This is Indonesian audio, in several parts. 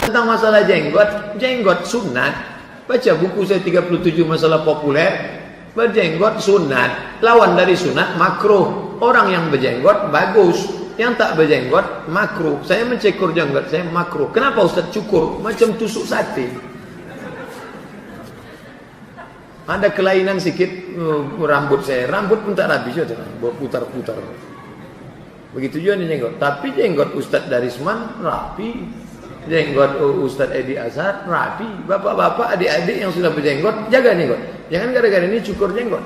Tentang masalah jenggot sunat. Baca buku saya 37 masalah populer. Berjenggot sunat. Lawan dari sunat makruh. Orang yang berjenggot bagus. Yang tak berjenggot makruh. Saya mencukur jenggot saya makruh. Kenapa Ustaz cukur? Macam tusuk sate. Ada kelainan sedikit rambut saya. Rambut pun tak rapi saja. Berputar-putar. Begitu juga nih jenggot. Tapi jenggot Ustaz Darisman rapi. Jenggot Ustaz Edi Azhar rapi. Bapak-bapak, adik-adik yang sudah berjenggot, jaga jenggot. Jangan gara-gara ini cukur jenggot.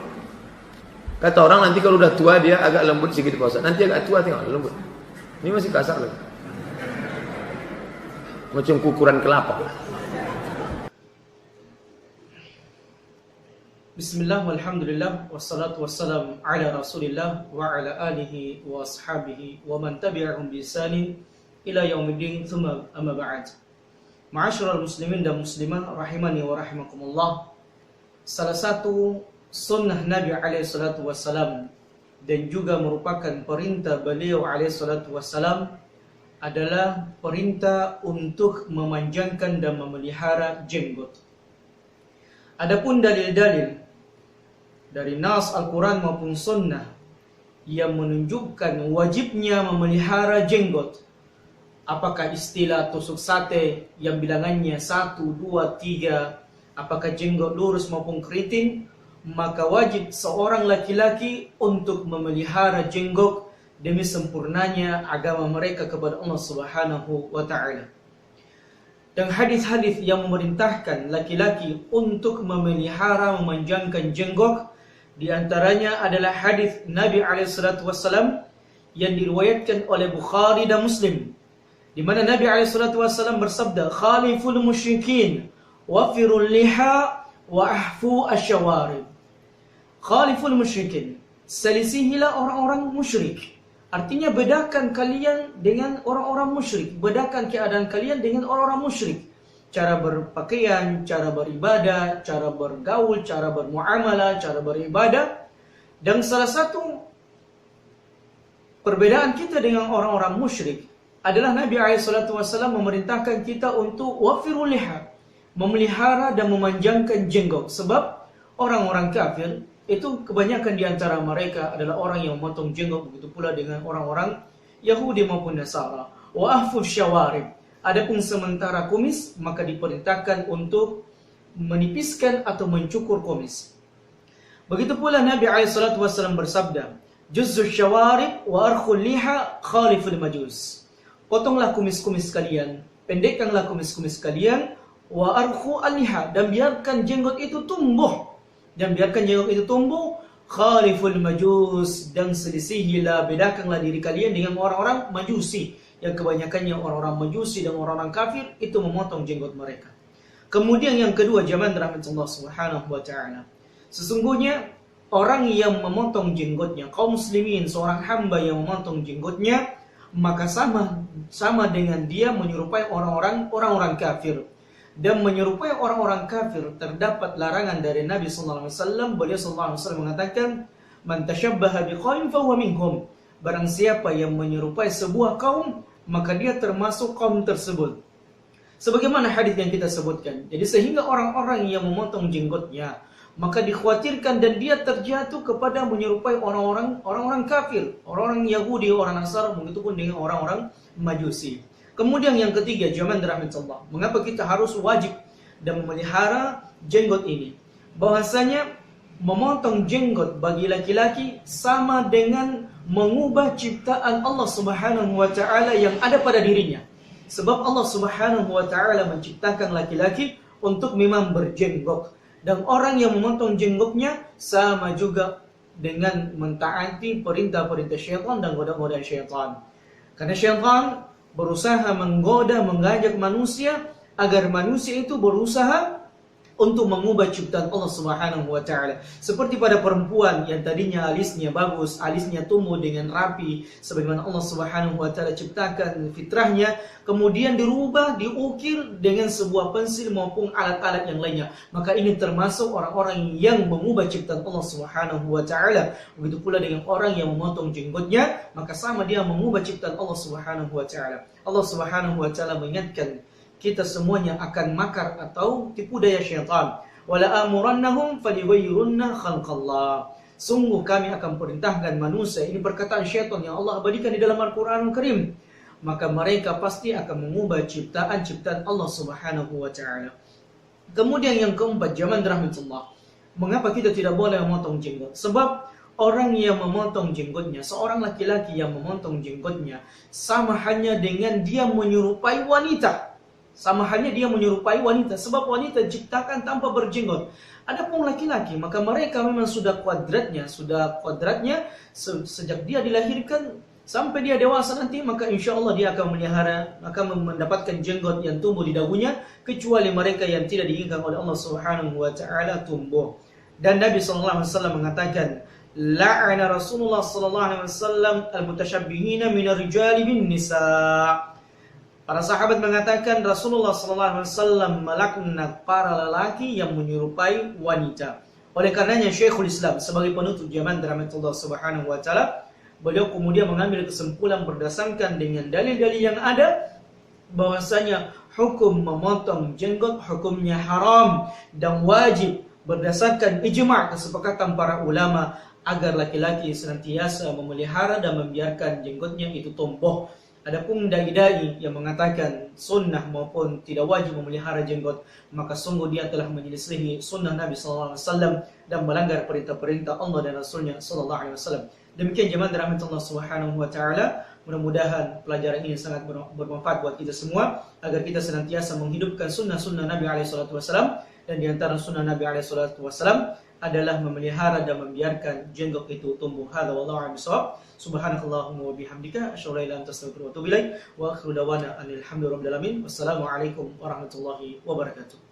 Kata orang nanti kalau udah tua dia agak lembut sedikit Pak Ustaz. Nanti agak tua tengok lembut. Ini masih kasar lagi. Macam kukuran kelapa. Bismillah walhamdulillah wassalatu wassalam ala rasulillah wa ala alihi wa ashabihi wa man tabi'ahum bi ihsanin ila yaumiddin thumma amma ba'd. Ma'asyiral muslimin dan muslimat rahimani wa rahimakumullah. Salah satu sunnah Nabi alaihi salatu wassalam dan juga merupakan perintah beliau alaihi salatu wassalam adalah perintah untuk memanjangkan dan memelihara jenggot. Adapun dalil-dalil dari nas Al-Quran maupun sunnah yang menunjukkan wajibnya memelihara jenggot, apakah istilah tusuk sate yang bilangannya 1, 2, 3, apakah jenggot lurus maupun keriting, maka wajib seorang laki-laki untuk memelihara jenggot demi sempurnanya agama mereka kepada Allah Subhanahu wa ta'ala. Dan hadis-hadis yang memerintahkan laki-laki untuk memelihara memanjangkan jenggot, di antaranya adalah hadis Nabi SAW yang diriwayatkan oleh Bukhari dan Muslim, di mana Nabi SAW bersabda, "Khaliful musyrikin, wafirul liha, wa ahfu asyawarib." Khaliful musyrikin, selisihilah orang-orang musyrik. Artinya bedakan kalian dengan orang-orang musyrik. Bedakan keadaan kalian dengan orang-orang musyrik. Cara berpakaian, cara beribadah, cara bergaul, cara bermuamalah, cara beribadah. Dan salah satu perbedaan kita dengan orang-orang musyrik adalah Nabi SAW memerintahkan kita untuk wafirul liha, memelihara dan memanjangkan jenggot. Sebab orang-orang kafir itu kebanyakan di antara mereka adalah orang yang memotong jenggot, begitu pula dengan orang-orang Yahudi maupun Nasara. Wa ahfu syawarib. Adapun sementara kumis, maka diperintahkan untuk menipiskan atau mencukur kumis. Begitu pula Nabi SAW bersabda, "Juzzu syawarib wa arkhul liha khaliful majus." Potonglah kumis-kumis kalian, pendekkanlah kumis-kumis kalian, wa arkhu al-liha, dan biarkan jenggot itu tumbuh. Dan biarkan jenggot itu tumbuh, khaliful majus, dan selisihilah, bedakanlah diri kalian dengan orang-orang majusi, yang kebanyakannya orang-orang majusi dan orang-orang kafir itu memotong jenggot mereka. Kemudian yang kedua, jamaah rahmatullah subhanahu wa ta'ala, sesungguhnya orang yang memotong jenggotnya, kaum muslimin, seorang hamba yang memotong jenggotnya, maka sama dengan dia menyerupai orang-orang kafir. Dan menyerupai orang-orang kafir terdapat larangan dari Nabi sallallahu alaihi wasallam. Beliau sallallahu alaihi wasallam mengatakan, "Man tashabbaha biqaumin fahuwa minhum." Barang siapa yang menyerupai sebuah kaum, maka dia termasuk kaum tersebut. Sebagaimana hadis yang kita sebutkan. Jadi sehingga orang-orang yang memotong jenggotnya, maka dikhawatirkan dan dia terjatuh kepada menyerupai orang-orang kafir, orang-orang Yahudi, orang Nasara, begitu pun dengan orang-orang Majusi. Kemudian yang ketiga, jamaah rahmatullah, mengapa kita harus wajib dan memelihara jenggot ini? Bahwasanya memotong jenggot bagi laki-laki sama dengan mengubah ciptaan Allah Subhanahu wa ta'ala yang ada pada dirinya. Sebab Allah Subhanahu wa ta'ala menciptakan laki-laki untuk memang berjenggot. Dan orang yang memotong jenggotnya sama juga dengan mentaati perintah-perintah syaitan dan godaan-godaan syaitan. Karena syaitan berusaha menggoda, mengajak manusia agar manusia itu berusaha untuk mengubah ciptaan Allah Subhanahu wa ta'ala. Seperti pada perempuan yang tadinya alisnya bagus, alisnya tumbuh dengan rapi sebagaimana Allah Subhanahu wa ta'ala ciptakan fitrahnya, kemudian dirubah, diukir dengan sebuah pensil maupun alat-alat yang lainnya. Maka ini termasuk orang-orang yang mengubah ciptaan Allah Subhanahu wa ta'ala. Begitu pula dengan orang yang memotong jenggotnya, maka sama dia mengubah ciptaan Allah Subhanahu wa ta'ala. Allah Subhanahu wa ta'ala mengingatkan kita semuanya akan makar atau tipu daya syaitan. Wala amurannahum falyughayyirunna khalqallah. Sungguh kami akan perintahkan manusia, ini perkataan syaitan yang Allah abadikan di dalam Al-Qur'anul Karim, maka mereka pasti akan mengubah ciptaan-ciptaan Allah Subhanahu wa taala. Kemudian yang keempat, jamaah rahmatullah, mengapa kita tidak boleh memotong jenggot? Sebab orang yang memotong jenggotnya, seorang laki-laki yang memotong jenggotnya, sama hanya dengan dia menyerupai wanita. Sama hanya dia menyerupai wanita, sebab wanita diciptakan tanpa berjenggot. Adapun laki-laki, maka mereka memang sudah kuadratnya sejak dia dilahirkan sampai dia dewasa nanti, maka insya Allah dia akan mendapatkan jenggot yang tumbuh di dagunya, kecuali mereka yang tidak diinginkan oleh Allah Subhanahu wa taala tumbuh. Dan Nabi sallallahu alaihi wasallam mengatakan, la'ana Rasulullah sallallahu alaihi wasallam al-mutasyabbihina minar rijali bin nisa. Para sahabat mengatakan Rasulullah sallallahu alaihi wasallam melaknat para lelaki yang menyerupai wanita. Oleh karenanya Syekhul Islam sebagai penutup zaman rahmatullah subhanahu wa taala, beliau kemudian mengambil kesimpulan berdasarkan dengan dalil-dalil yang ada bahwasanya hukum memotong jenggot hukumnya haram dan wajib berdasarkan ijma' kesepakatan para ulama agar laki-laki senantiasa memelihara dan membiarkan jenggotnya itu tumbuh. Adapun dai-dai yang mengatakan sunnah maupun tidak wajib memelihara jenggot, maka sungguh dia telah menyelisihi sunnah Nabi sallallahu alaihi wasallam dan melanggar perintah-perintah Allah dan Rasulnya sallallahu alaihi wasallam. Demikian jemaah rahmatullah subhanahu wa taala, mudah-mudahan pelajaran ini sangat bermanfaat buat kita semua agar kita senantiasa menghidupkan sunnah-sunnah Nabi alaihi salatu wasallam, dan di antara sunnah Nabi alaihi salatu wasallam adalah memelihara dan membiarkan jenggot itu tumbuh. Hadza wallahu a'lam bishawab. Subhanakallahumma wa bihamdika asyhadu an la ilaha illa anta astaghfiruka wa atubu ilaik. Wa akhiru da'wana alhamdulillahi rabbil alamin. Wassalamu alaikum warahmatullahi wabarakatuh.